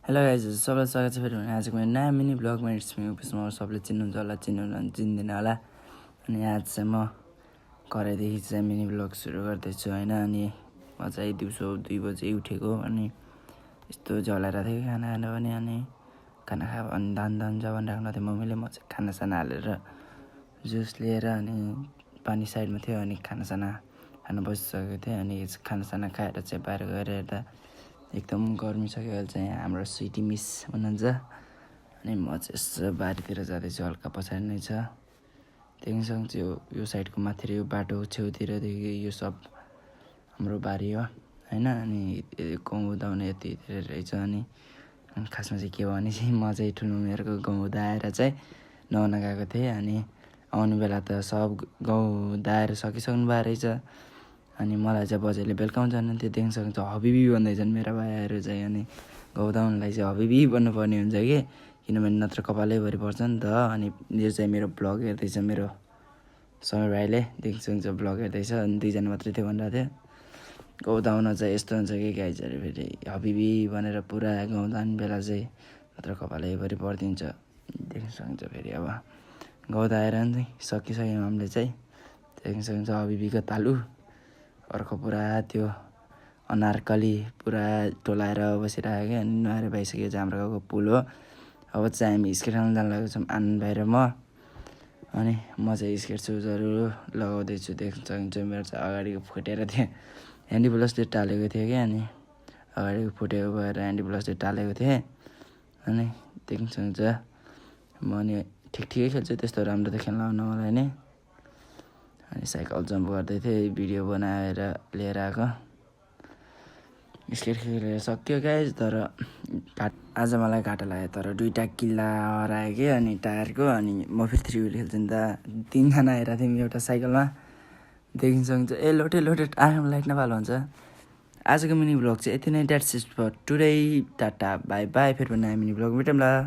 Hello guys, सबलाई स्वागत छ फेरि आजको मेरो नयाँ मिनी ब्लगमा। इट्स मी उपस्मा सबले चिन्नुहुन्छ होला, चिन्दैन होला। अनि आज चाहिँ म कराइदेखि चाहिँ मिनी ब्लग सुरु गर्दैछु होइन। अनि म चाहिँ दिउँसो 2 बजे उठेको अनि यस्तो जलाएर थिएँ खाना खानु पनि। अनि खाना खायो अनि धान जवान राख्न थियो मम्मीले। म चाहिँ खानासाना हालेर जुस लिएर अनि पानी साइडमा थियो अनि खानासाना खानु बसिसकेको थिएँ। अनि खानासाना खाएर चाहिँ बाहिर गएर हेर्दा एकदम गर्मी सक्यो। अहिले चाहिँ हाम्रो स्विटी मिस हुनुहुन्छ अनि म चाहिँ यसो बारीतिर जाँदैछु, हल्का पछाडि नै छ। त्यहाँदेखि चाहिँ यो साइडको माथि यो बाटो छेउतिरदेखि यो सब हाम्रो बारी हो होइन। अनि गाउँ दाउने यति धेरै रहेछ। अनि खासमा चाहिँ के भने चाहिँ म चाहिँ ठुलो उमेरको गाउँ दाएर चाहिँ नुहाउन गएको थिएँ। अनि आउने बेला त सब गाउँ दाएर सकिसक्नु भएको रहेछ। अनि मलाई चाहिँ बजेले बेलुकाउनु जानुहुन्थ्यो। त्यहाँदेखि चाहिँ हबिबी भन्दैछन् मेरा भाइहरू चाहिँ। अनि गाउँ दाउनलाई चाहिँ हबिबी भन्नुपर्ने हुन्छ कि, किनभने नत्र कपालैभरि पर्छ नि त। अनि यो चाहिँ मेरो ब्लग हेर्दैछ मेरो समय भाइले, देखिन्छ ब्लग हेर्दैछ। अनि 2 जना मात्रै थियो भनिरहेको थियो। गाउँ दाउन चाहिँ यस्तो हुन्छ कि गाइजहरू फेरि हबिबी भनेर पुरा गाउँ दाउने बेला चाहिँ नत्र कपालैभरि परिदिन्छ। देख्न सक्छ फेरि अब गाउँ दाएर नि सकिसक्यौँ हामीले चाहिँ। देख्न सक्छ हबिबीको तालु अर्को पुरा त्यो अनारकली पुरा टोलाएर बसिरहेको क्या। अनि नुहाएर भइसक्यो चाहिँ हाम्रो गाउँको पुल हो। अब चाहिँ हामी स्केट खेल्न जान लागेको छौँ आनन्द भाइ र म। अनि म चाहिँ स्केट सुजहरू लगाउँदैछु। देख्न सक्छ मेरो चाहिँ अगाडिको फुटेर थियो, ह्यान्डी ब्लसले टालेको थियो क्या। अनि अगाडिको फुटेको भएर ह्यान्डी ब्लसले टालेको थिएँ। अनि देख्न सक्छ म अनि ठिकै खेल्छु, त्यस्तो राम्रो त खेल्न आउन मलाई नि। अनि साइकल जम्प गर्दै थिएँ, भिडियो बनाएर लिएर आएको। स्केट खेलेर सक्यो गाइज, तर आज मलाई घाटा लाग्यो। तर 2टा किल्ला हरायो कि अनि टायरको। अनि म फेरि 3 व्हिल खेल्छु नि त। 3 जना आइरहेको थियौँ एउटा साइकलमा। देखिन सक्छ लोटे आर्म लाइट नपाल हुन्छ। आजको मिनी ब्लग चाहिँ यति नै। That's it for today. Tata bye bye. फेरि नयाँ मिनी ब्लग भेटौँला।